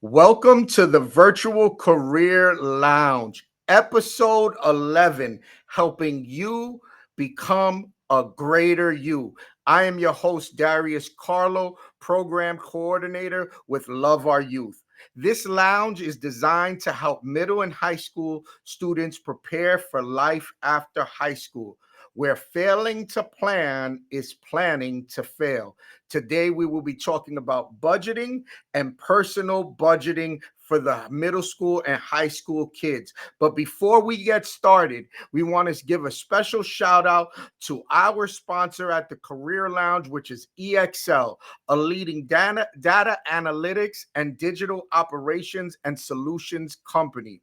Welcome to the Virtual Career Lounge, episode 11, helping you become a greater you. I am your host, Darius Carlo, program coordinator with Love Our Youth. This lounge is designed to help middle and high school students prepare for life after high school, where failing to plan is planning to fail. Today, we will be talking about budgeting and personal budgeting for the middle school and high school kids. But before we get started, we want to give a special shout out to our sponsor at the Career Lounge, which is EXL, a leading data analytics and digital operations and solutions company.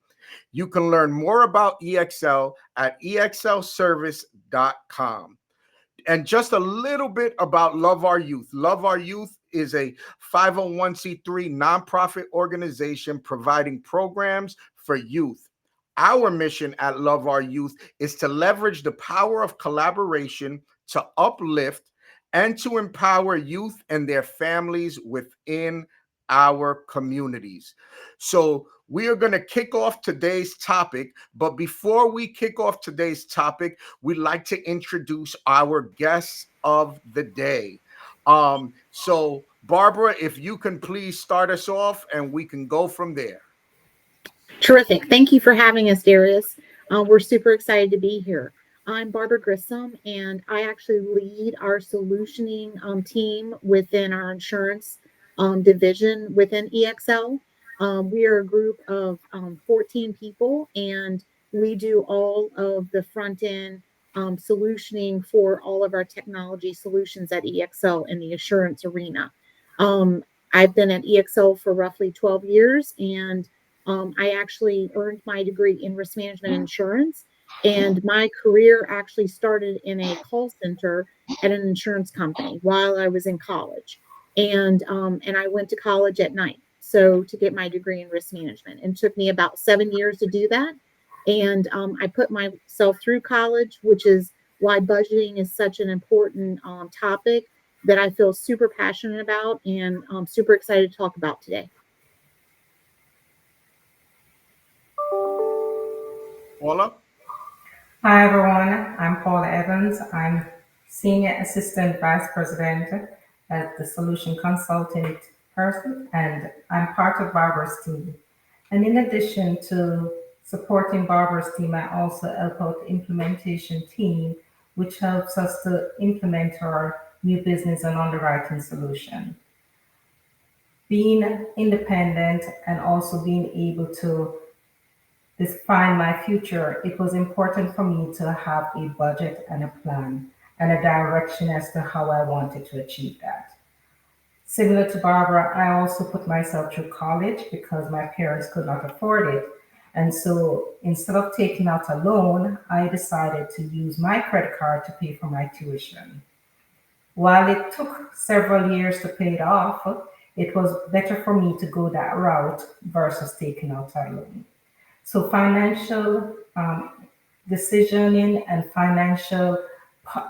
You can learn more about EXL at exlservice.com. And just a little bit about Love Our Youth. Love Our Youth is a 501c3 nonprofit organization providing programs for youth. Our mission at Love Our Youth is to leverage the power of collaboration to uplift and to empower youth and their families within our communities. So, we are going to kick off today's topic. But before we kick off today's topic, we'd like to introduce our guests of the day. So Barbara, if you can please start us off and we can go from there. Terrific. Thank you for having us, Darius. We're super excited to be here. I'm Barbara Grissom, and I actually lead our solutioning team within our insurance division within EXL. We are a group of 14 people, and we do all of the front end solutioning for all of our technology solutions at EXL in the assurance arena. Um, I've been at EXL for roughly 12 years, and I actually earned my degree in risk management and insurance, and my career actually started in a call center at an insurance company while I was in college, and I went to college at night. So to get my degree in risk management, and it took me about 7 years to do that, and I put myself through college, which is why budgeting is such an important topic that I feel super passionate about and super excited to talk about today. Paula? Hi everyone, I'm Paula Evans. I'm Senior Assistant Vice President at the Solution Consultant person, and I'm part of Barbara's team. And in addition to supporting Barbara's team, I also help out the implementation team, which helps us to implement our new business and underwriting solution. Being independent and also being able to define my future, it was important for me to have a budget and a plan and a direction as to how I wanted to achieve that. Similar to Barbara, I also put myself through college because my parents could not afford it. And so instead of taking out a loan, I decided to use my credit card to pay for my tuition. While it took several years to pay it off, it was better for me to go that route versus taking out a loan. So financial decisioning and financial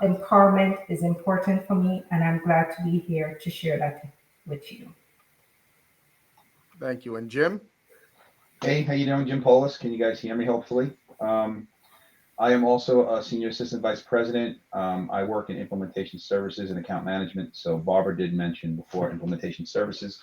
empowerment is important for me, and I'm glad to be here to share that with you. Thank you. And Jim? Hey, how you doing, Jim Polis? Can you guys hear me? Hopefully, I am also a senior assistant vice president. I work in implementation services and account management. So Barbara did mention before implementation services.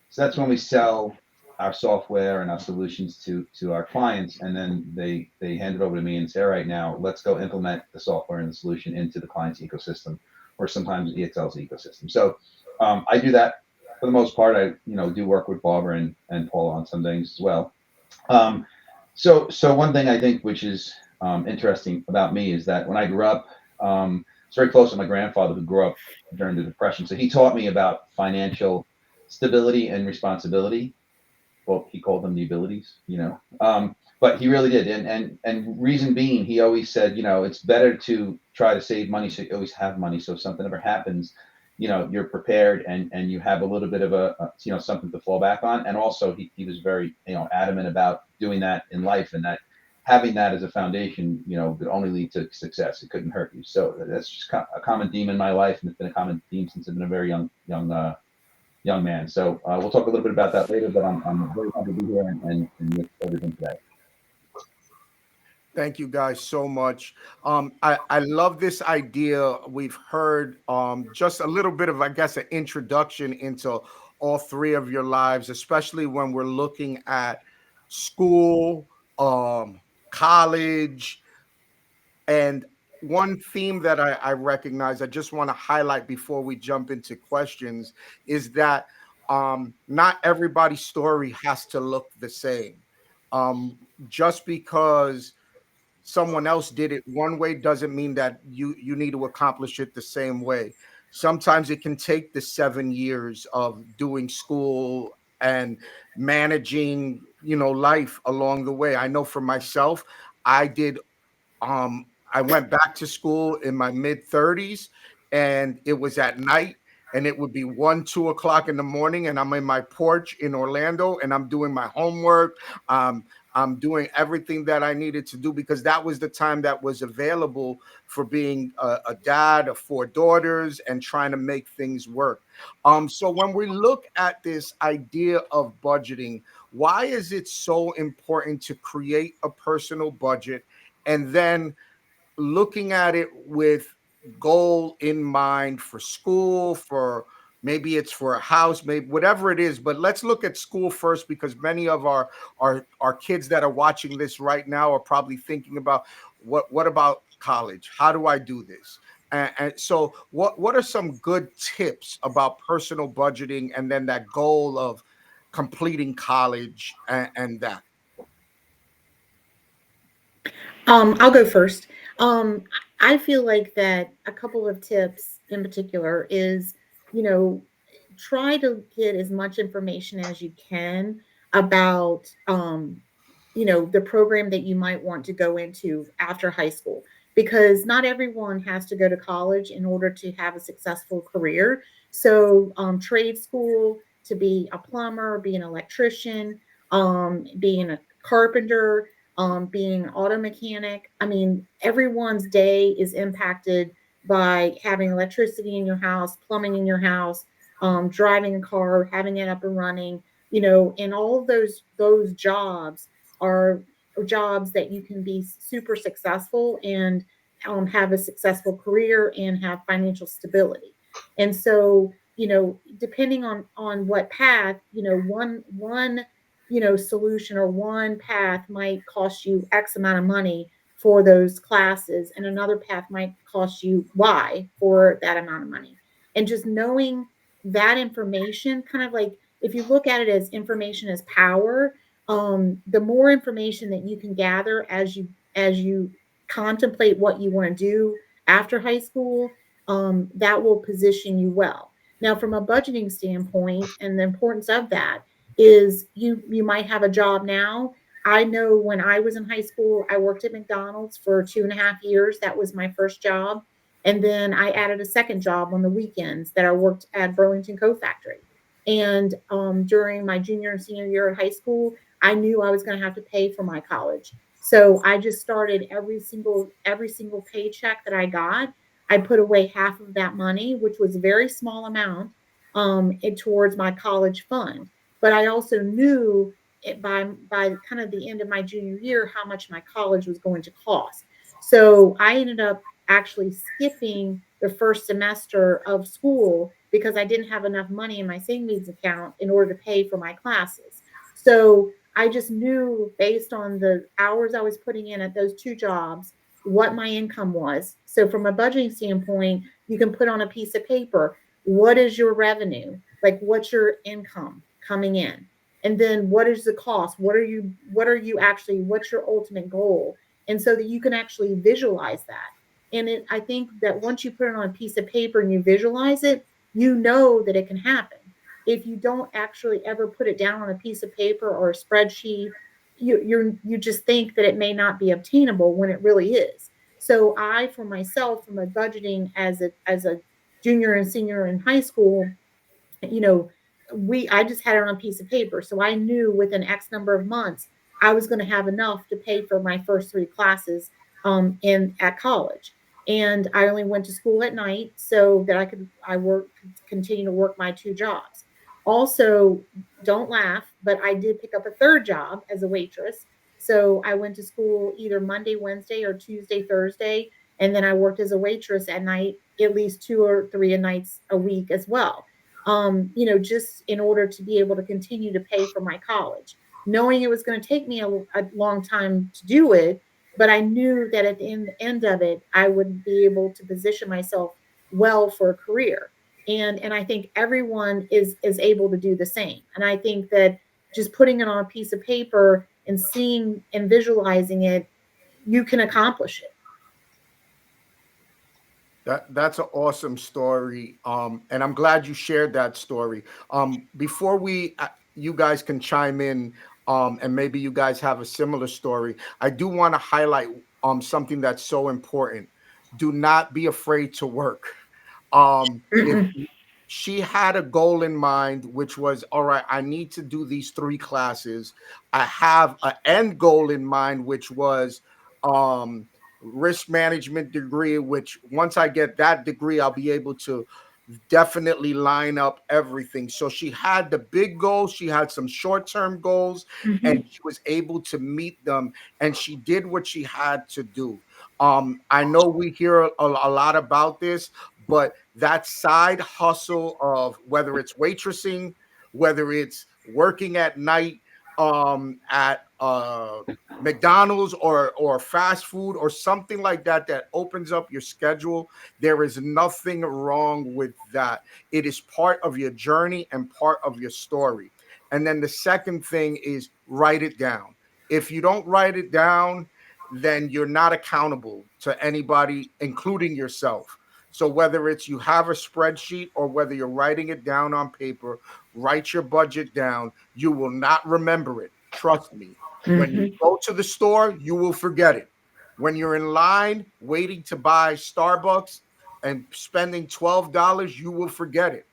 So that's when we sell our software and our solutions to our clients, and then they hand it over to me and say, all right, now let's go implement the software and the solution into the client's ecosystem, or sometimes EXL's ecosystem. So I do that for the most part. I do work with Barbara and Paula on some things as well. Um, so one thing I think which is interesting about me is that when I grew up, it's very close to my grandfather who grew up during the Depression. So he taught me about financial stability and responsibility. Well, he called them the abilities. But he really did. And reason being, he always said, it's better to try to save money so you always have money. So if something ever happens, you're prepared and you have a little bit of something to fall back on. And also he was very, adamant about doing that in life, and that having that as a foundation, could only lead to success. It couldn't hurt you. So that's just a common theme in my life. And it's been a common theme since I've been a very young young man. So we'll talk a little bit about that later, but I'm very happy to be here and with everything today. Thank you guys so much. I love this idea. We've heard just a little bit of, I guess, an introduction into all three of your lives, especially when we're looking at school, college, and one theme that I recognize, I just want to highlight before we jump into questions, is that not everybody's story has to look the same. Um, just because someone else did it one way doesn't mean that you need to accomplish it the same way. Sometimes it can take the 7 years of doing school and managing, life along the way. I know for myself, I did I went back to school in my mid 30s, and it was at night, and it would be 1, 2 o'clock in the morning, and I'm in my porch in Orlando, and I'm doing my homework. I'm doing everything that I needed to do because that was the time that was available for being a dad of four daughters and trying to make things work. So when we look at this idea of budgeting, why is it so important to create a personal budget and then looking at it with goal in mind for school, for maybe it's for a house, maybe whatever it is, but let's look at school first because many of our kids that are watching this right now are probably thinking about what about college? How do I do this? And so what are some good tips about personal budgeting and then that goal of completing college and that? I'll go first. Um, I feel like that a couple of tips in particular is, you know, try to get as much information as you can about, the program that you might want to go into after high school, because not everyone has to go to college in order to have a successful career. So, trade school to be a plumber, be an electrician, being a carpenter, being an auto mechanic. I mean, everyone's day is impacted by having electricity in your house, plumbing in your house, driving a car, having it up and running. And all of those jobs are jobs that you can be super successful and have a successful career and have financial stability. And so, depending on what path, one solution or one path might cost you X amount of money for those classes, and another path might cost you Y for that amount of money. And just knowing that information, kind of like if you look at it as information as power, the more information that you can gather as you contemplate what you want to do after high school, that will position you well. Now, from a budgeting standpoint, and the importance of that is you might have a job now. I know when I was in high school, I worked at McDonald's for 2.5 years. That was my first job. And then I added a second job on the weekends that I worked at Burlington Coat Factory. And during my junior and senior year at high school, I knew I was going to have to pay for my college. So I just started every single paycheck that I got. I put away half of that money, which was a very small amount, towards my college fund. But I also knew it by kind of the end of my junior year how much my college was going to cost. So I ended up actually skipping the first semester of school because I didn't have enough money in my savings account in order to pay for my classes. So I just knew based on the hours I was putting in at those two jobs what my income was. So from a budgeting standpoint, you can put on a piece of paper what is your revenue? Like what's your income coming in? And then what is the cost? What are you actually what's your ultimate goal? And so that you can actually visualize that. And I think that once you put it on a piece of paper and you visualize it, you know that it can happen. If you don't actually ever put it down on a piece of paper or a spreadsheet, you just think that it may not be obtainable when it really is. So I, for myself, from a budgeting as a junior and senior in high school, you know, I just had it on a piece of paper. So I knew within X number of months I was going to have enough to pay for my first three classes in at college. And I only went to school at night so that I work continue to work my two jobs. Also, don't laugh, but I did pick up a third job as a waitress. So I went to school either Monday, Wednesday, or Tuesday, Thursday, and then I worked as a waitress at night, at least 2 or 3 nights a week as well. Just in order to be able to continue to pay for my college, knowing it was going to take me a long time to do it, but I knew that at the end of it, I would be able to position myself well for a career. And I think everyone is able to do the same. And I think that just putting it on a piece of paper and seeing and visualizing it, you can accomplish it. That's an awesome story. And I'm glad you shared that story. Before you guys can chime in, and maybe you guys have a similar story. I do want to highlight something that's so important. Do not be afraid to work. If Mm-mm. she had a goal in mind, which was, all right, I need to do these 3 classes. I have an end goal in mind, which was um risk management degree, which once I get that degree, I'll be able to definitely line up everything. So she had the big goals, she had some short-term goals, and Mm-hmm. she was able to meet them, and she did what she had to do. I know we hear a lot about this, but that side hustle of whether it's waitressing, whether it's working at night at McDonald's or fast food or something like that that opens up your schedule, there is nothing wrong with that. It is part of your journey and part of your story. And then the second thing is write it down. If you don't write it down, then you're not accountable to anybody, including yourself. So whether it's you have a spreadsheet or whether you're writing it down on paper, write your budget down. You will not remember it. Trust me. When you Mm-hmm. go to the store, you will forget it. When you're in line waiting to buy Starbucks and spending $12, you will forget it.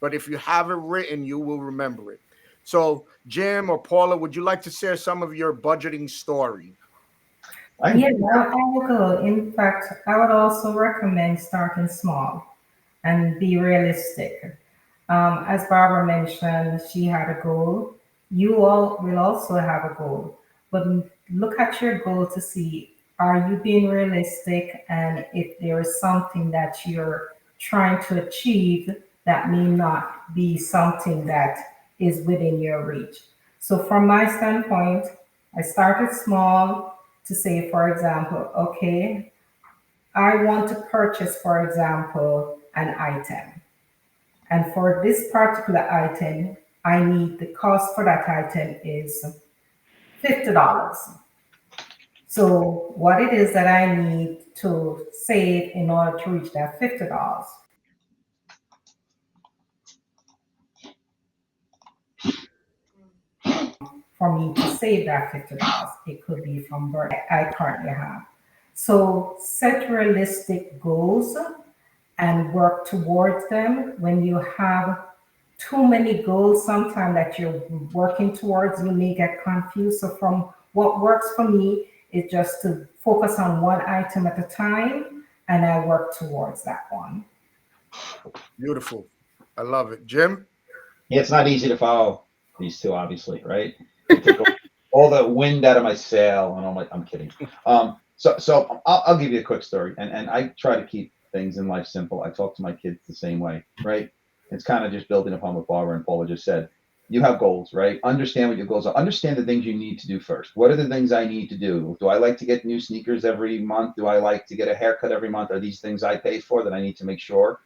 But if you have it written, you will remember it. So, Jim or Paula, would you like to share some of your budgeting story? I can Yeah, do I will go. In fact, I would also recommend starting small and be realistic. As Barbara mentioned, she had a goal. You all will also have a goal, but look at your goal to see, are you being realistic, and if there is something that you're trying to achieve that may not be something that is within your reach. So from my standpoint, I started small to say, for example, okay, I want to purchase, for example, an item. And for this particular item, I need the cost for that item is $50. So what it is that I need to save in order to reach that $50, for me to save that $50, it could be from birth I currently have. So set realistic goals and work towards them. When you have too many goals sometimes that you're working towards, you may get confused. So from what works for me is just to focus on one item at a time, and I work towards that one. Beautiful. I love it. Jim? Yeah, it's not easy to follow these two, obviously, right? It took all the wind out of my sail and all my. I'm kidding. So I'll give you a quick story, and I try to keep things in life simple. I talk to my kids the same way, right? It's kind of just building upon what Barbara and Paula just said. You have goals, right? Understand what your goals are. Understand the things you need to do first. What are the things I need to do? Do I like to get new sneakers every month? Do I like to get a haircut every month? Are these things I pay for that I need to make sure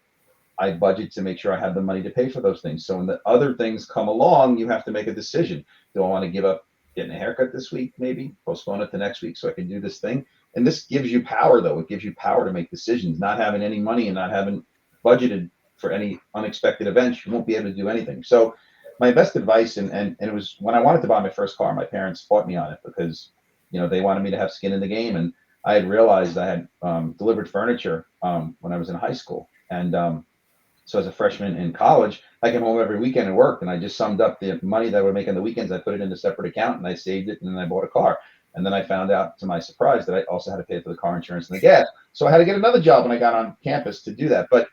I budget to make sure I have the money to pay for those things? So when the other things come along, you have to make a decision. Do I want to give up getting a haircut this week? Maybe postpone it to next week so I can do this thing. And this gives you power, though. It gives you power to make decisions. Not having any money and not having budgeted for any unexpected events, you won't be able to do anything. So my best advice, and it was when I wanted to buy my first car, my parents fought me on it because they wanted me to have skin in the game, and I had realized I had delivered furniture when I was in high school, and so as a freshman in college, I came home every weekend and worked, and I just summed up the money that I would make on the weekends. I put it in a separate account, and I saved it, and then I bought a car. And then I found out, to my surprise, that I also had to pay for the car insurance and the gas. So I had to get another job when I got on campus to do that. But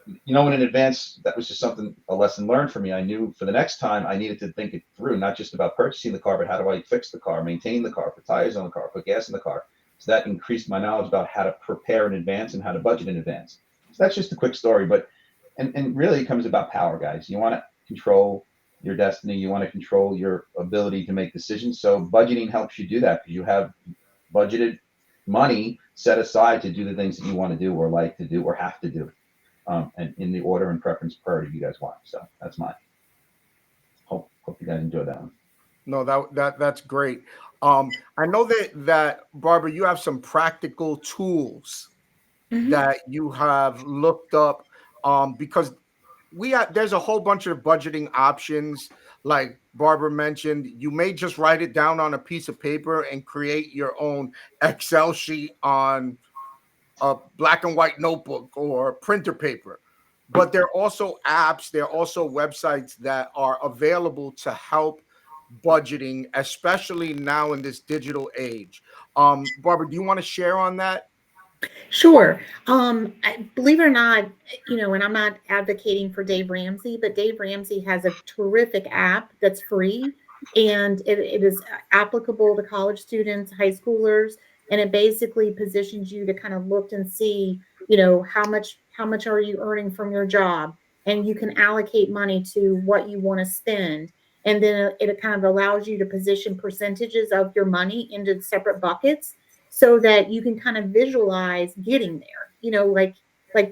in advance, that was just something, a lesson learned for me. I knew for the next time I needed to think it through, not just about purchasing the car, but how do I fix the car, maintain the car, put tires on the car, put gas in the car. So that increased my knowledge about how to prepare in advance and how to budget in advance. So that's just a quick story, but and really it comes about power, guys. You want to control your destiny. You want to control your ability to make decisions. So budgeting helps you do that because you have budgeted money set aside to do the things that you want to do or like to do or have to do, and in the order and preference priority you guys want. So that's mine. Hope you guys enjoyed that one. No, that's great. I know that Barbara, you have some practical tools Mhm. that you have looked up, because there's a whole bunch of budgeting options. Like Barbara mentioned, you may just write it down on a piece of paper and create your own Excel sheet on a black and white notebook or printer paper. But there are also apps, there are also websites that are available to help budgeting, especially now in this digital age. Barbara, do you want to share on that? Sure. Believe it or not, and I'm not advocating for Dave Ramsey, but Dave Ramsey has a terrific app that's free, and it is applicable to college students, high schoolers, and it basically positions you to kind of look and see, how much are you earning from your job, and you can allocate money to what you want to spend. And then it kind of allows you to position percentages of your money into separate buckets so that you can kind of visualize getting there. Like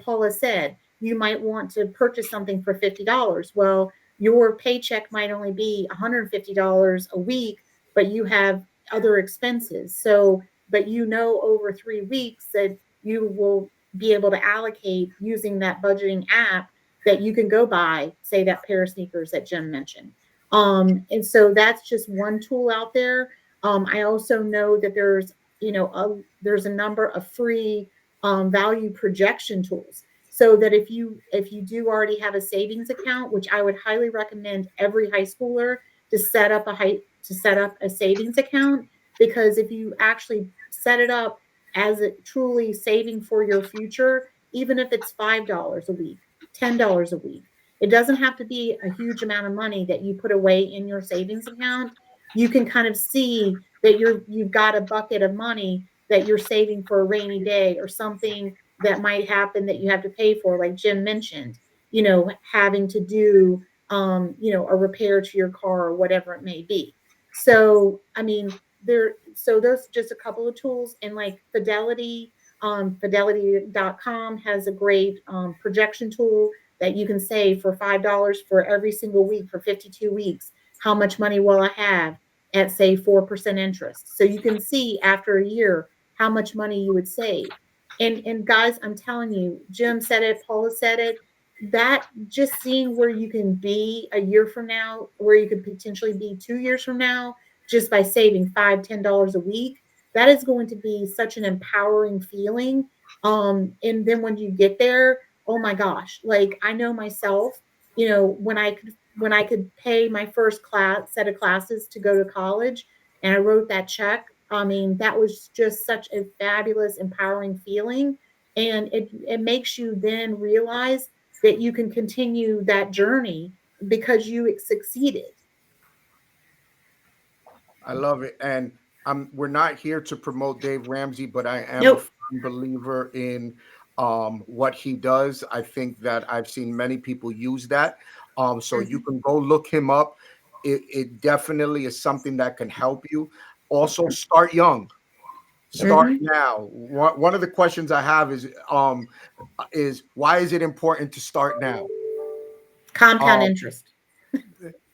Paula said, you might want to purchase something for $50. Well, your paycheck might only be $150 a week, but you have other expenses. So, but over 3 weeks that you will be able to allocate using that budgeting app that you can go buy, say, that pair of sneakers that Jim mentioned. And so that's just one tool out there. I also know that there's a number of free value projection tools, so that if you do already have a savings account, which I would highly recommend every high schooler to set up a savings account, because if you actually set it up as a truly saving for your future, even if it's $5 a week, $10 a week, it doesn't have to be a huge amount of money that you put away in your savings account. You can kind of see that you've got a bucket of money that you're saving for a rainy day or something that might happen that you have to pay for, like Jim mentioned, having to do a repair to your car or whatever it may be. So I mean, those are just a couple of tools. And like fidelity.com has a great projection tool that you can save for $5 for every single week for 52 weeks. How much money will I have at, say, 4% interest? So you can see after a year how much money you would save. And guys, I'm telling you, Jim said it, Paula said it, that just seeing where you can be a year from now, where you could potentially be 2 years from now, just by saving $5, $10 a week, that is going to be such an empowering feeling. And then when you get there, oh my gosh, like I know myself, when I could pay my first set of classes to go to college, and I wrote that check, I mean, that was just such a fabulous, empowering feeling. And it makes you then realize that you can continue that journey because you succeeded. I love it. And we're not here to promote Dave Ramsey, but I am a Nope. firm believer in what he does. I think that I've seen many people use that. So you Mhm. can go look him up. It definitely is something that can help you. Also, start young. Start Mhm. now. One of the questions I have is why is it important to start now? Compound Um, interest.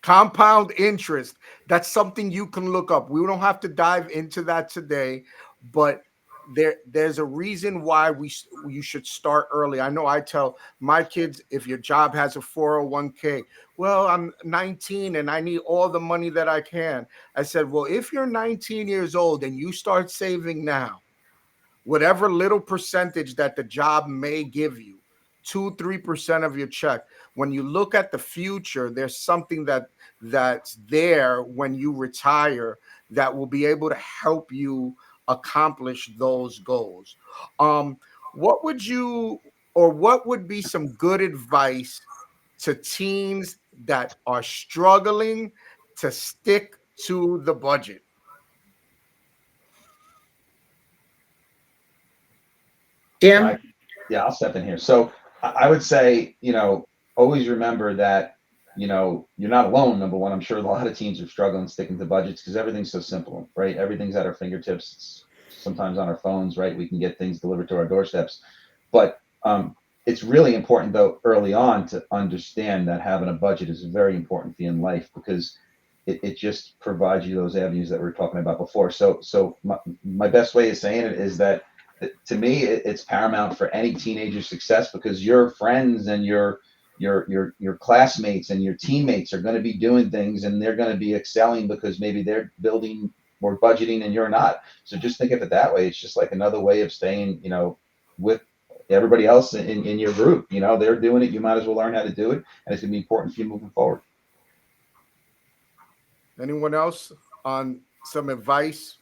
Compound interest. That's something you can look up. We don't have to dive into that today, but there's a reason why you should start early. I know I tell my kids, if your job has a 401k, well, I'm 19 and I need all the money that I can. I said, well, if you're 19 years old and you start saving now, whatever little percentage that the job may give you, 2-3% of your check, when you look at the future, there's something that's there when you retire that will be able to help you accomplish those goals. What would you or what would be some good advice to teens that are struggling to stick to the budget? Jim? I, yeah, I'll step in here. So I would say, always remember that, you're not alone. Number one, I'm sure a lot of teens are struggling sticking to budgets because everything's so simple, right? Everything's at our fingertips. It's sometimes on our phones, right? We can get things delivered to our doorsteps. But it's really important, though, early on to understand that having a budget is very important for you in life because it just provides you those avenues that we were talking about before. So my best way of saying it is that to me, it's paramount for any teenager's success because your friends and your classmates and your teammates are going to be doing things and they're going to be excelling because maybe they're building more budgeting and you're not. So just think of it that way. It's just like another way of staying, with everybody else in your group. They're doing it. You might as well learn how to do it, and it's going to be important for you moving forward. Anyone else on some advice?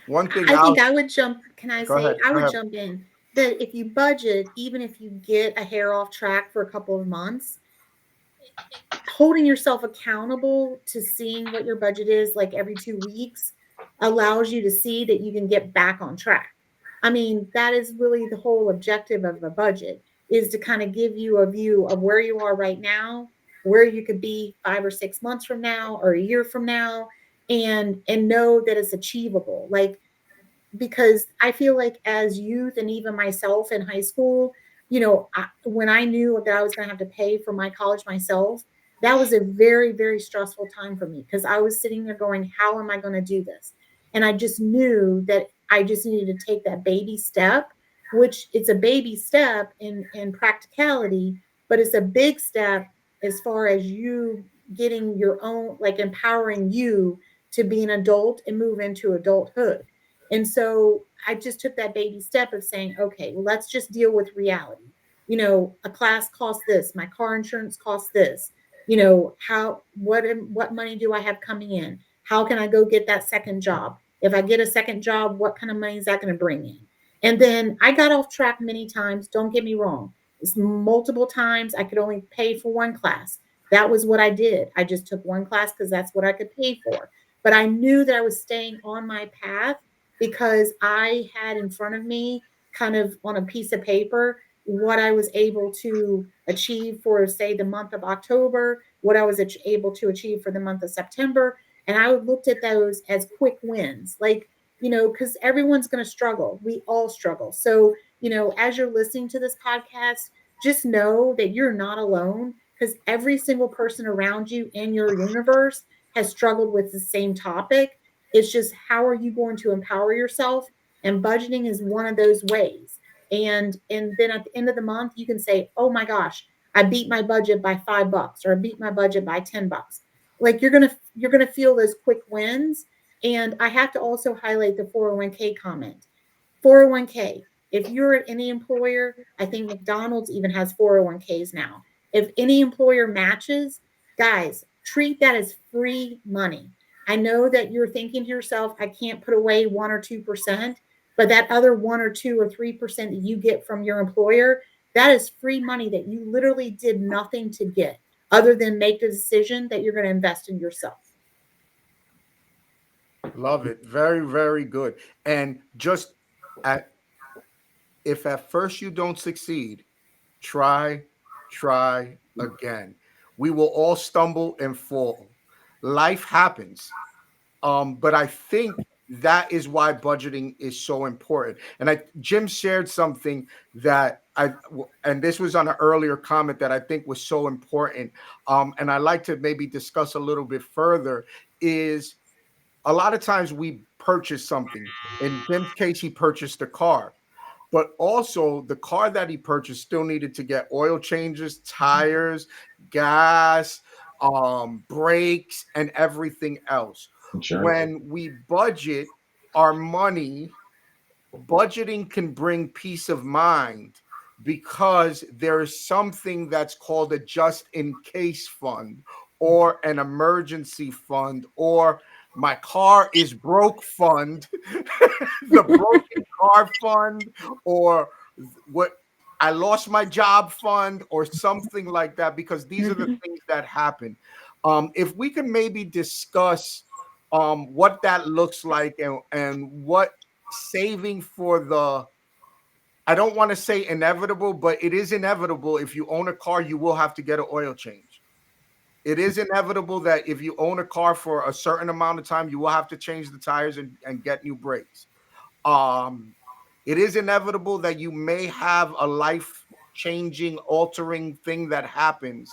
One thing I think I'll I would jump. Can I go say ahead. I Go would ahead. jump in that if you budget, even if you get a hair off track for a couple of months, holding yourself accountable to seeing what your budget is like every 2 weeks allows you to see that you can get back on track. I mean, that is really the whole objective of a budget is to kind of give you a view of where you are right now, where you could be 5 or 6 months from now or a year from now, and know that it's achievable. Like because I feel like as youth and even myself in high school, when I knew that I was going to have to pay for my college myself, that was a very, very stressful time for me because I was sitting there going, how am I going to do this? And I just knew that I just needed to take that baby step, which it's a baby step in practicality, but it's a big step as far as you getting your own, like empowering you to be an adult and move into adulthood. And so I just took that baby step of saying, okay, well, let's just deal with reality. A class costs this, my car insurance costs this. What money do I have coming in? How can I go get that second job? If I get a second job, what kind of money is that going to bring in? And then I got off track many times. Don't get me wrong. It's multiple times I could only pay for one class. That was what I did. I just took one class because that's what I could pay for. But I knew that I was staying on my path because I had in front of me, kind of on a piece of paper, what I was able to achieve for, say, the month of October, what I was able to achieve for the month of September. And I looked at those as quick wins, like, because everyone's going to struggle. We all struggle. So, as you're listening to this podcast, just know that you're not alone because every single person around you in your universe has struggled with the same topic. It's just how are you going to empower yourself? And budgeting is one of those ways. And then at the end of the month, you can say, "Oh my gosh, I beat my budget by $5 or I beat my budget by $10." Like you're gonna feel those quick wins. And I have to also highlight the 401k comment. 401k. If you're at any employer, I think McDonald's even has 401ks now. If any employer matches, guys, treat that as free money. I know that you're thinking to yourself, I can't put away 1 or 2%, but that other 1 or 2 or 3% that you get from your employer, that is free money that you literally did nothing to get other than make the decision that you're going to invest in yourself. Love it. Very, very good. And just at if at first you don't succeed, try again. We will all stumble and fall. Life happens. But I think that is why budgeting is so important. And Jim shared something that and this was on an earlier comment that I think was so important. And I like to maybe discuss a little bit further is a lot of times we purchase something. In Jim's case, he purchased a car, but also the car that he purchased still needed to get oil changes, tires, gas, brakes, and everything else. Insurance. When we budget our money, budgeting can bring peace of mind because there is something that's called a just in case fund or an emergency fund or my car is broke fund, the broken car fund, or what, I lost my job fund, or something like that, because these are the Mhm. things that happen. If we can maybe discuss what that looks like, and what saving for the, I don't want to say inevitable, but it is inevitable. If you own a car, you will have to get an oil change. It is inevitable that if you own a car for a certain amount of time, you will have to change the tires and get new brakes. Um, it is inevitable that you may have a life changing, altering thing that happens.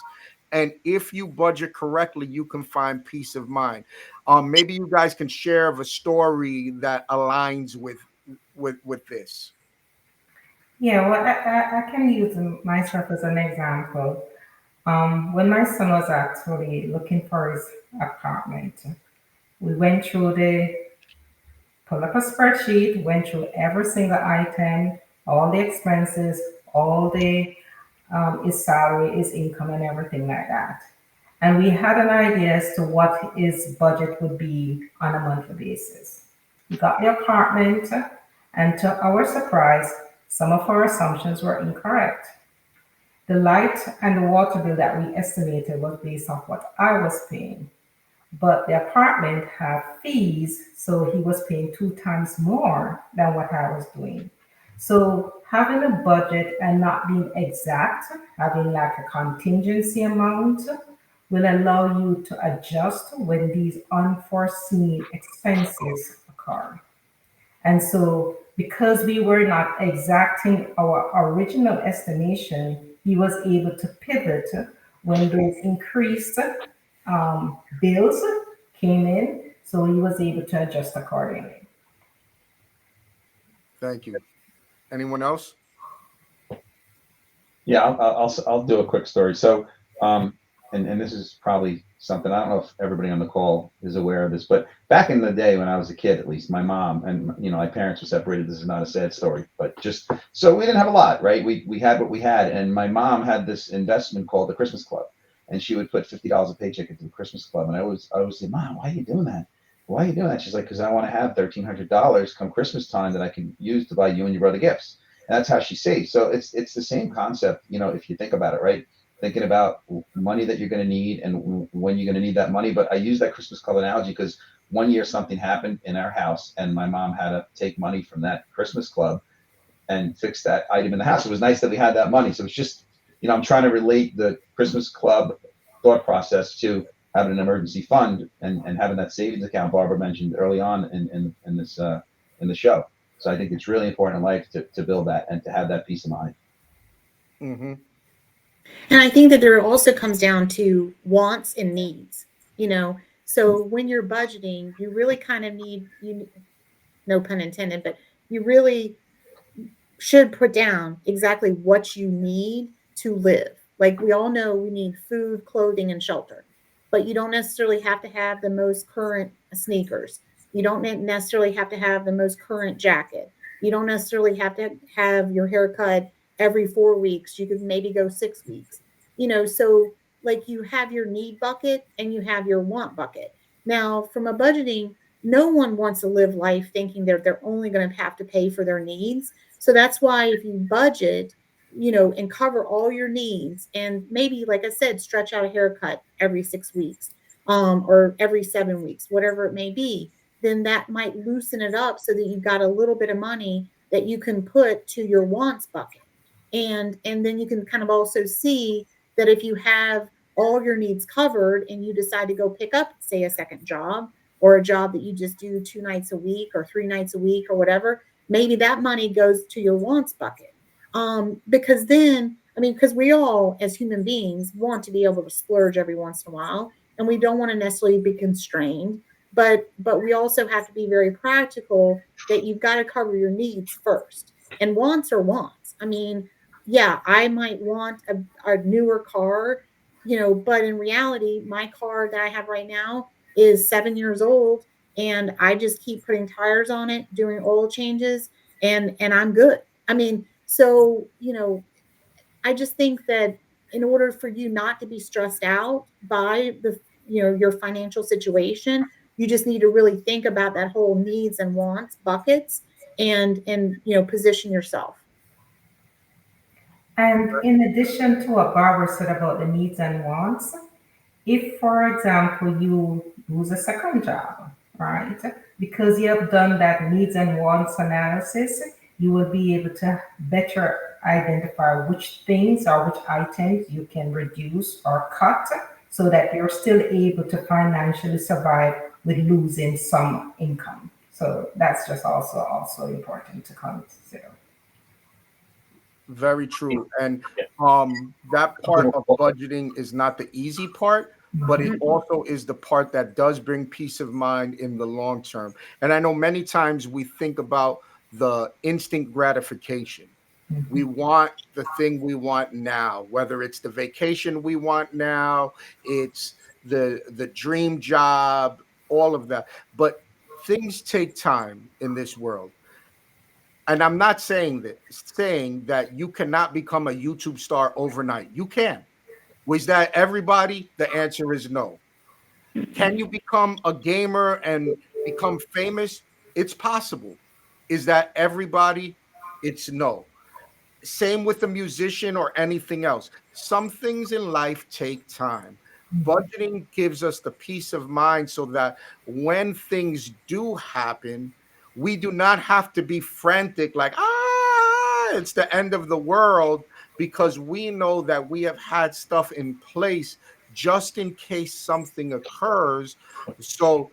And if you budget correctly, you can find peace of mind. Maybe you guys can share of a story that aligns with this. Yeah, well, I can use myself as an example. When my son was actually looking for his apartment, we went through pull up a spreadsheet, went through every single item, all the expenses, all the his salary, his income, and everything like that. And we had an idea as to what his budget would be on a monthly basis. We got the apartment, and to our surprise, some of our assumptions were incorrect. The light and the water bill that we estimated was based off what I was paying, but the apartment had fees, so he was paying two times more than what I was doing. So having a budget and not being exact, having like a contingency amount, will allow you to adjust when these unforeseen expenses occur. And so, because we were not exacting our original estimation, he was able to pivot when those increased bills came in. So, he was able to adjust accordingly. Thank you. Anyone else? Yeah, I'll do a quick story. So, um, and this is probably something, I don't know if everybody on the call is aware of this, but back in the day when I was a kid, at least my mom and my parents were separated. This is not a sad story, but just so we didn't have a lot, right? We had what we had, and my mom had this investment called the Christmas Club, and she would put $50 a paycheck into the Christmas Club, and I always say, Mom, why are you doing that? Why are you doing that? She's like, because I want to have $1,300 come Christmas time that I can use to buy you and your brother gifts. And that's how she saves. So it's the same concept, if you think about it, right? Thinking about money that you're going to need and when you're going to need that money. But I use that Christmas club analogy because one year something happened in our house, and my mom had to take money from that Christmas club and fix that item in the house. It was nice that we had that money. So it's just, I'm trying to relate the Christmas club thought process to having an emergency fund and having that savings account Barbara mentioned early on in this in the show. So I think it's really important in life to build that and to have that peace of mind. Mm-hmm. And I think that there also comes down to wants and needs, you know. So when you're budgeting, you really kind of need, no pun intended, but you really should put down exactly what you need to live. Like we all know we need food, clothing, and shelter, but you don't necessarily have to have the most current sneakers. You don't necessarily have to have the most current jacket. You don't necessarily have to have your hair cut every 4 weeks. You could maybe go 6 weeks. So like you have your need bucket and you have your want bucket. Now, from a budgeting, no one wants to live life thinking they're only going to have to pay for their needs. So that's why if you budget, and cover all your needs, and maybe, like I said, stretch out a haircut every 6 weeks, or every 7 weeks, whatever it may be, then that might loosen it up so that you've got a little bit of money that you can put to your wants bucket. And then you can kind of also see that if you have all your needs covered and you decide to go pick up, say, a second job, or a job that you just do 2 nights a week or 3 nights a week or whatever, maybe that money goes to your wants bucket. Because then, I mean, because we all as human beings want to be able to splurge every once in a while, and we don't want to necessarily be constrained, but we also have to be very practical that you've got to cover your needs first. And wants are wants. I mean, yeah, I might want a newer car, but in reality, my car that I have right now is 7 years old, and I just keep putting tires on it, doing oil changes, and I'm good. I mean, so, I just think that in order for you not to be stressed out by your financial situation, You just need to really think about that whole needs and wants buckets and position yourself. And in addition to what Barbara said about the needs and wants, if, for example, you lose a second job, right, because you have done that needs and wants analysis, you will be able to better identify which things or which items you can reduce or cut so that you're still able to financially survive with losing some income. So that's just also important to consider. Very true. And that part of budgeting is not the easy part, but it Mhm. also is the part that does bring peace of mind in the long term. And I know many times we think about the instant gratification. We Mhm. want the thing we want now, whether it's the vacation we want now, it's the dream job, all of that. But things take time in this world. And I'm not saying that you cannot become a YouTube star overnight. You can. Was that everybody? The answer is no. Can you become a gamer and become famous? It's possible. Is that everybody? It's no. Same with a musician or anything else. Some things in life take time. Budgeting gives us the peace of mind so that when things do happen, we do not have to be frantic, like, it's the end of the world, because we know that we have had stuff in place just in case something occurs. So,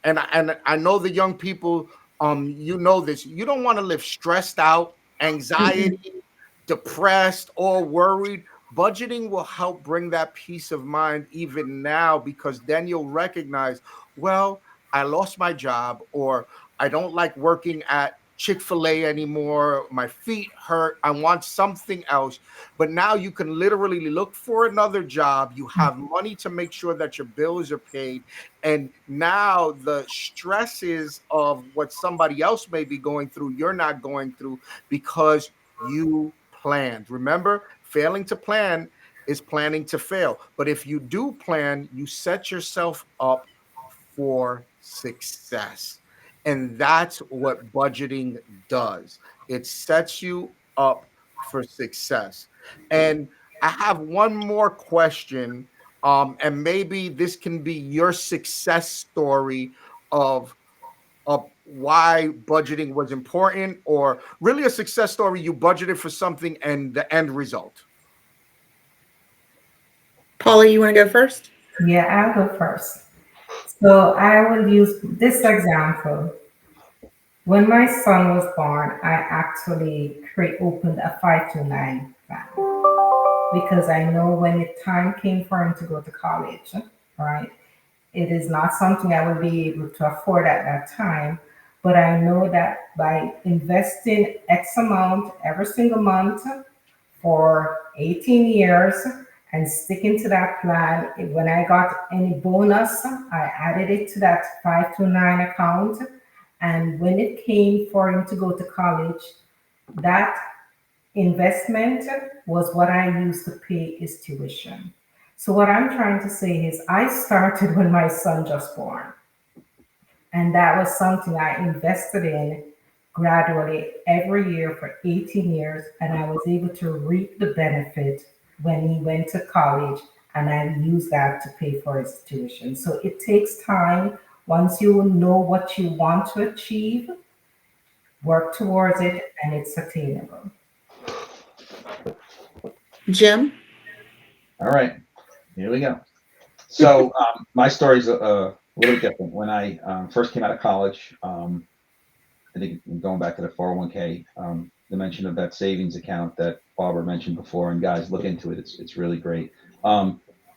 and I know the young people, you know this, you don't want to live stressed out, anxiety, depressed, or worried. Budgeting will help bring that peace of mind even now, because then you'll recognize, well, I lost my job, or I don't like working at Chick-fil-A anymore. My feet hurt. I want something else. But now you can literally look for another job. You have money to make sure that your bills are paid. And now the stresses of what somebody else may be going through, you're not going through, because you planned. Remember, failing to plan is planning to fail. But if you do plan, you set yourself up for success. And that's what budgeting does. It sets you up for success. And I have one more question. And maybe this can be your success story of why budgeting was important, or really a success story. You budgeted for something and the end result. Paula, you want to go first? Yeah, I'll go first. So I will use this example. When my son was born, I actually opened a 529 plan because I know when the time came for him to go to college, right? It is not something I would be able to afford at that time, but I know that by investing X amount every single month for 18 years and sticking to that plan, when I got any bonus, I added it to that 529 account. And when it came for him to go to college, that investment was what I used to pay his tuition. So what I'm trying to say is I started when my son just born. And that was something I invested in gradually every year for 18 years. And I was able to reap the benefit when he went to college. And I used that to pay for his tuition. So it takes time. Once you know what you want to achieve, work towards it, and it's attainable. Jim? All right, here we go. So my story is a little bit different. When I first came out of college, I think going back to the 401k, the mention of that savings account that Barbara mentioned before, and guys, look into it. It's really great.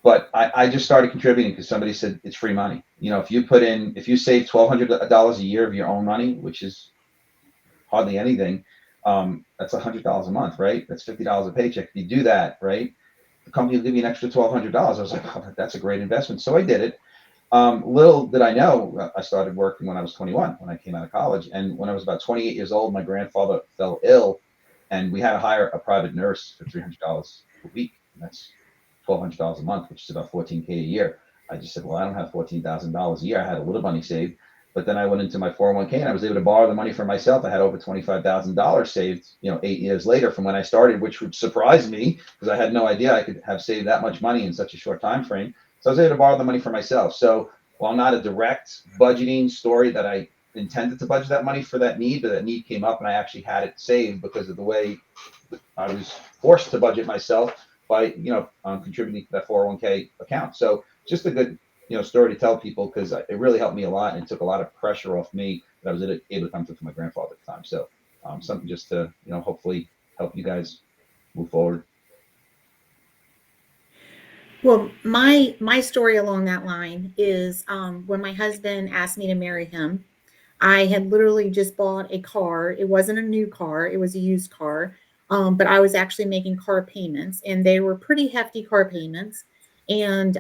But I just started contributing because somebody said it's free money. You know, if you save $1,200 a year of your own money, which is hardly anything, that's $100 a month, right? That's $50 a paycheck. If you do that, right, the company will give you an extra $1,200. I was like, oh, that's a great investment. So I did it. Little did I know, I started working when I was 21, when I came out of college. And when I was about 28 years old, my grandfather fell ill, and we had to hire a private nurse for $300 a week. And that's $1,200 a month, which is about $14K a year. I just said, well, I don't have $14,000 a year. I had a little money saved, but then I went into my 401k and I was able to borrow the money for myself. I had over $25,000 saved, 8 years later from when I started, which would surprise me because I had no idea I could have saved that much money in such a short time frame. So I was able to borrow the money for myself. So while not a direct budgeting story that I intended to budget that money for that need, but that need came up and I actually had it saved because of the way I was forced to budget myself by contributing to that 401k account. So just a good story to tell people because it really helped me a lot and it took a lot of pressure off me that I was able to come through for my grandfather at the time. So something just to hopefully help you guys move forward. Well, my story along that line is when my husband asked me to marry him. I had literally just bought a car. It wasn't a new car, it was a used car. But I was actually making car payments and they were pretty hefty car payments. And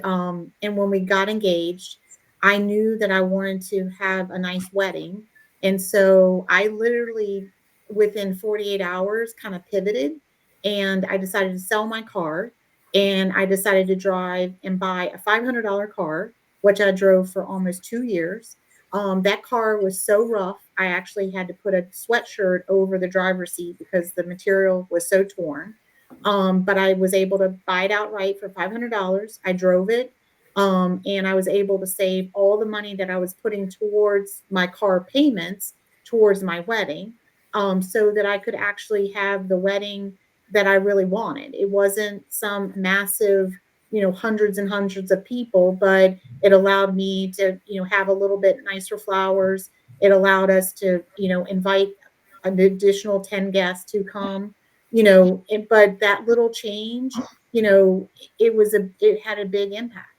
when we got engaged, I knew that I wanted to have a nice wedding. And so I literally within 48 hours kind of pivoted and I decided to sell my car and I decided to drive and buy a $500 car, which I drove for almost 2 years. That car was so rough, I actually had to put a sweatshirt over the driver's seat because the material was so torn. But I was able to buy it outright for $500. I drove it, and I was able to save all the money that I was putting towards my car payments towards my wedding, so that I could actually have the wedding that I really wanted. It wasn't some massive, hundreds and hundreds of people, but it allowed me to, have a little bit nicer flowers. It allowed us to, invite an additional 10 guests to come, but that little change, it had a big impact.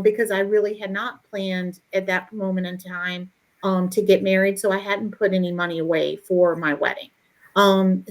Because I really had not planned at that moment in time to get married. So I hadn't put any money away for my wedding.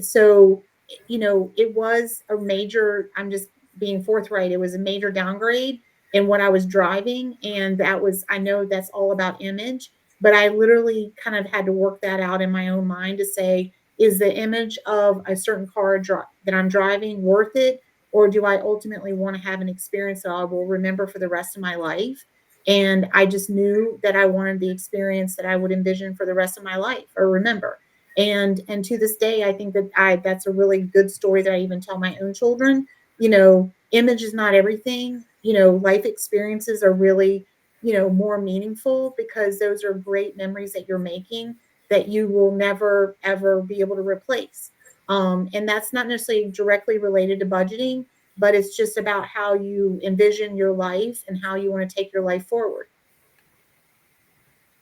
So, it was a major, I'm just being forthright, it was a major downgrade in what I was driving. And that was, I know that's all about image, but I literally kind of had to work that out in my own mind to say, is the image of a certain car that I'm driving worth it? Or do I ultimately want to have an experience that I will remember for the rest of my life? And I just knew that I wanted the experience that I would envision for the rest of my life or remember. And to this day, I think that that's a really good story that I even tell my own children. Image is not everything. Life experiences are really, more meaningful because those are great memories that you're making that you will never ever be able to replace. And that's not necessarily directly related to budgeting, but it's just about how you envision your life and how you want to take your life forward.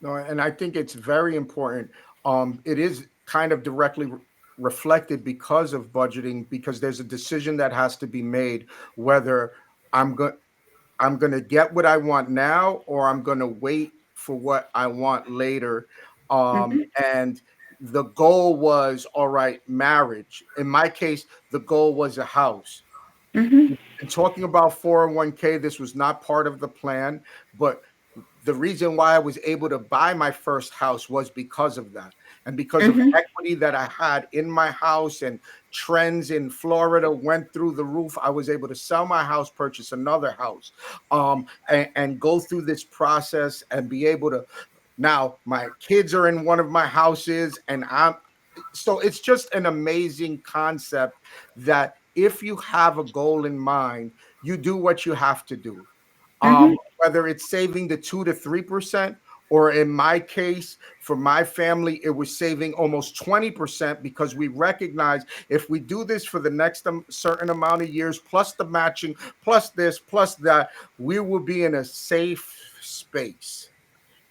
No, and I think it's very important. It is kind of directly reflected because of budgeting, because there's a decision that has to be made whether I'm going I'm going to get what I want now or I'm going to wait for what I want later. Mm-hmm, And the goal was, all right, marriage. In my case, the goal was a house. mm-hmm, And talking about 401k, this was not part of the plan, but the reason why I was able to buy my first house was because of that. And because of mm-hmm, equity that I had in my house and trends in Florida went through the roof, I was able to sell my house, purchase another house, and go through this process and be able to. Now, my kids are in one of my houses, and so it's just an amazing concept that if you have a goal in mind, you do what you have to do. mm-hmm, Whether it's saving the 2 to 3%, or in my case, for my family, it was saving almost 20% because we recognize if we do this for the next certain amount of years, plus the matching, plus this, plus that, we will be in a safe space.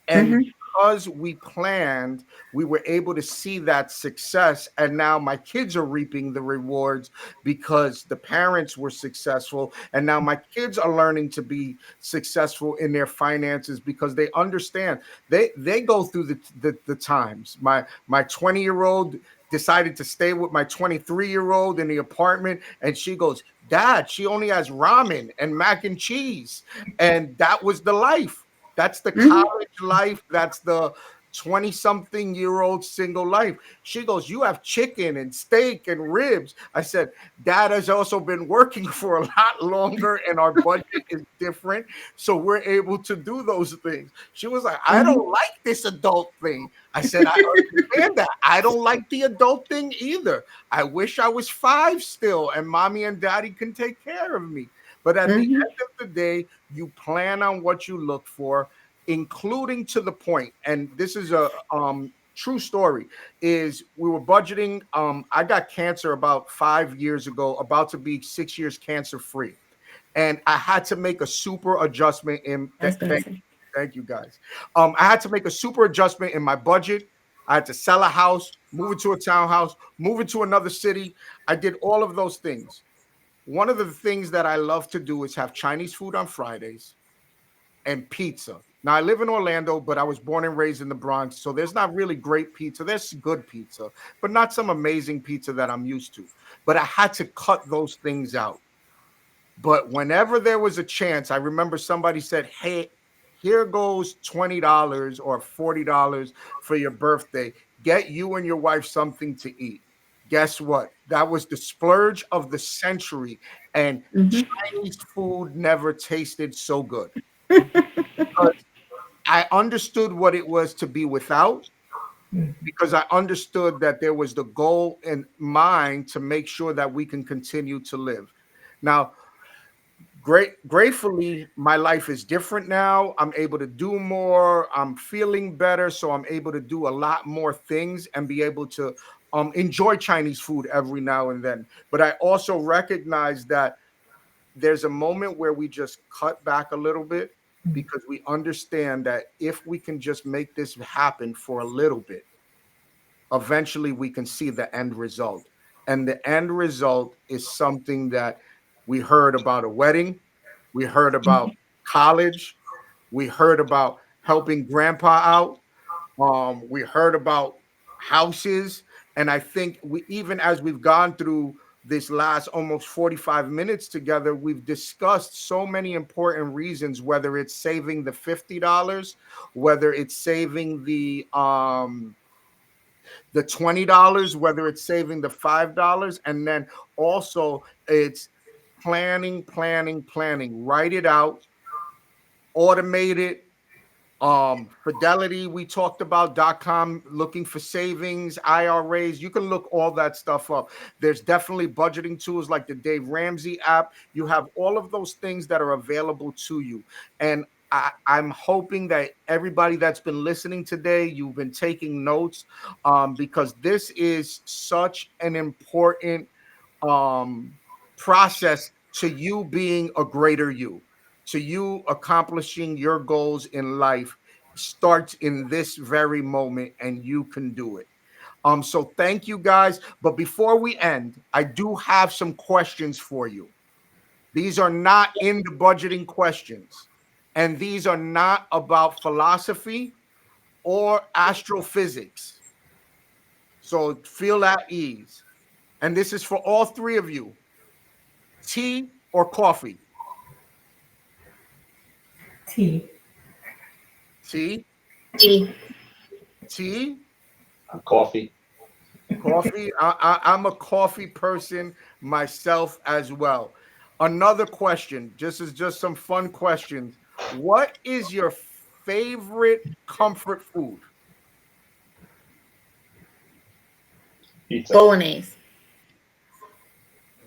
And mm-hmm, because we planned, we were able to see that success. And now my kids are reaping the rewards because the parents were successful. And now my kids are learning to be successful in their finances because they understand. They go through the times. My 20-year-old decided to stay with my 23-year-old in the apartment. And she goes, Dad, she only has ramen and mac and cheese. And that was the life. That's the mm-hmm, college life. That's the 20-something-year-old single life. She goes, you have chicken and steak and ribs. I said, Dad has also been working for a lot longer and our budget is different. So we're able to do those things. She was like, I don't Mhm. like this adult thing. I said, I understand that. I don't like the adult thing either. I wish I was 5 still and mommy and daddy can take care of me. But at the Mhm. end of the day, you plan on what you look for, including to the point, and this is a true story, is we were budgeting. I got cancer about 5 years ago, about to be 6 years cancer free, and I had to make a super adjustment in I was gonna say. thank you guys. I had to make a super adjustment in my budget. I had to sell a house, move it to a townhouse, move it to another city. I did all of those things. One of the things that I love to do is have Chinese food on Fridays and pizza. Now I live in Orlando, but I was born and raised in the Bronx, so there's not really great pizza. There's good pizza, but not some amazing pizza that I'm used to. But I had to cut those things out. But whenever there was a chance, I remember somebody said, "Hey, here goes $20 or $40 for your birthday. Get you and your wife something to eat." Guess what? That was the splurge of the century, and Mhm. Chinese food never tasted so good because I understood what it was to be without, because I understood that there was the goal in mind to make sure that we can continue to live. Now, gratefully, my life is different now. I'm able to do more. I'm feeling better, so I'm able to do a lot more things and be able to enjoy Chinese food every now and then. But I also recognize that there's a moment where we just cut back a little bit because we understand that if we can just make this happen for a little bit, eventually we can see the end result. And the end result is something that we heard about: a wedding, we heard about college, we heard about helping grandpa out, we heard about houses. And I think we, even as we've gone through this last almost 45 minutes together, we've discussed so many important reasons, whether it's saving the $50, whether it's saving the $20, whether it's saving the $5, and then also it's planning, planning, planning. Write it out, automate it. Fidelity, we talked about .com, looking for savings, IRAs. You can look all that stuff up. There's definitely budgeting tools like the Dave Ramsey app. You have all of those things that are available to you. And I'm hoping that everybody that's been listening today, you've been taking notes, because this is such an important um, process to you being a greater you, to you accomplishing your goals in life. Starts in this very moment, and you can do it. So thank you guys. But before we end, I do have some questions for you. These are not in the budgeting questions, and these are not about philosophy or astrophysics. So feel at ease. And this is for all three of you. Tea or coffee? Tea. Tea, Tea. tea, Coffee. coffee. I'm a coffee person myself as well. Another question, just some fun questions. What is your favorite comfort food? Pizza. Bolognese.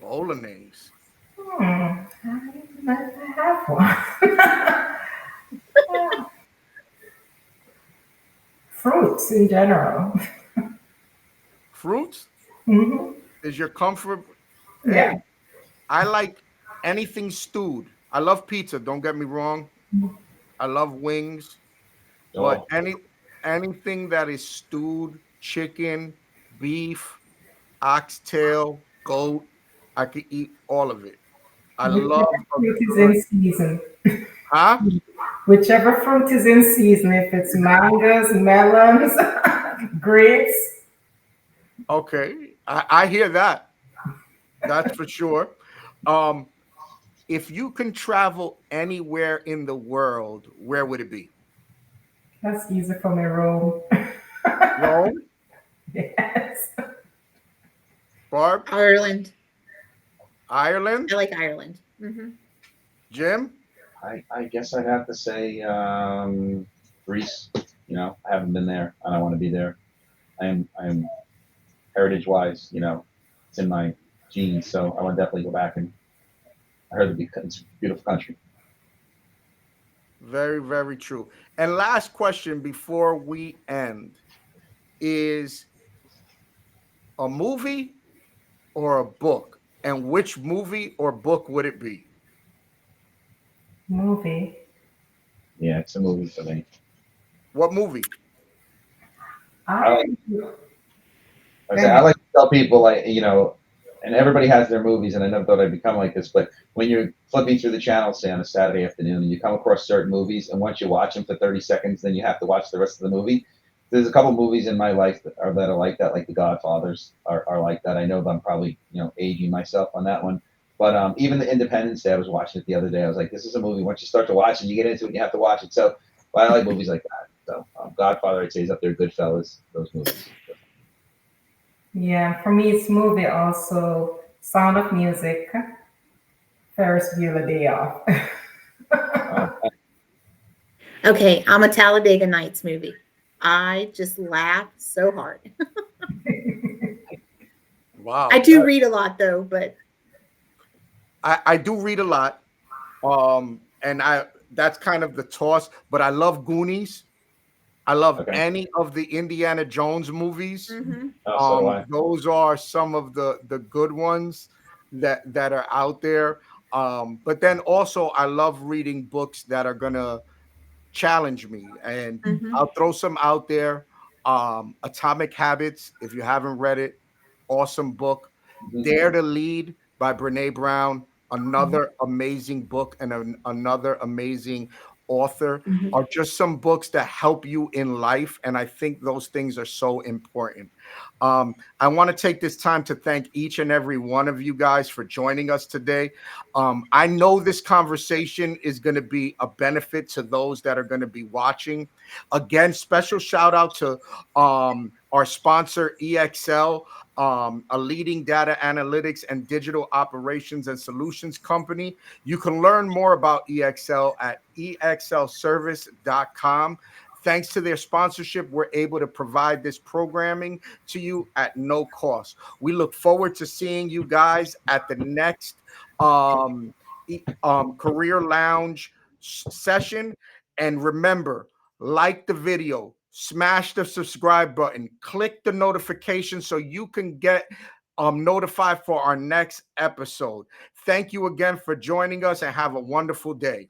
Bolognese. I have one. Fruits in general. Fruits Hmm. is your comfort. Hey, Yeah. I like anything stewed. I love pizza. Don't get me wrong. I love wings, but Oh, anything that is stewed, chicken, beef, oxtail, goat, I could eat all of it. I love Whichever a fruit is good, in season. huh? Whichever fruit is in season. If it's mangoes, melons, grapes. Okay, I hear that. That's for sure. Um, if you can travel anywhere in the world, where would it be? That's easy for me, Rome. Rome? Yes. Barb? Ireland. Ireland? I like Ireland. Jim? I guess I'd have to say Greece. You know, I haven't been there, and I want to be there. I am heritage wise, you know, it's in my genes, so I want to definitely go back. And I heard it's a beautiful country. Very, very true. And last question before we end is a movie or a book? And which movie or book would it be? Movie. Yeah, it's a movie for me. What movie? I I like, Go I ahead. like to tell people, like, you know, and everybody has their movies, and I never thought I'd become like this. But when you're flipping through the channels, say on a Saturday afternoon, and you come across certain movies, and once you watch them for 30 seconds, then you have to watch the rest of the movie. There's a couple movies in my life that are like that, like The Godfathers are like that. I know that I'm probably, you know, aging myself on that one. But even the Independence Day, I was watching it the other day. I was like, this is a movie. Once you start to watch it, you get into it, and you have to watch it. So I like movies like that. So Godfather, I'd say, is up there. Goodfellas, those movies. Yeah, for me it's movie also. Sound of Music, Ferris Bueller Day Off. Uh, Okay, I'm a Talladega Nights movie. I just laugh so hard. I Wow. do read a lot though, but I do read a lot. And I that's kind of the toss, but I love Goonies. I love okay. any of the Indiana Jones movies. Oh, so do I. Those are some of the good ones that are out there. But then also I love reading books that are gonna challenge me, and mhm, I'll throw some out there. Atomic Habits, if you haven't read it, awesome book. Mhm. Dare to Lead by Brene Brown, another amazing book, and another amazing author, mhm. are just some books that help you in life. And I think those things are so important. I want to take this time to thank each and every one of you guys for joining us today. I know this conversation is going to be a benefit to those that are going to be watching. Again, special shout out to our sponsor, EXL, a leading data analytics and digital operations and solutions company. You can learn more about EXL at exlservice.com. Thanks to their sponsorship, we're able to provide this programming to you at no cost. We look forward to seeing you guys at the next career lounge session. And remember, like the video, smash the subscribe button, click the notification so you can get notified for our next episode. Thank you again for joining us, and have a wonderful day.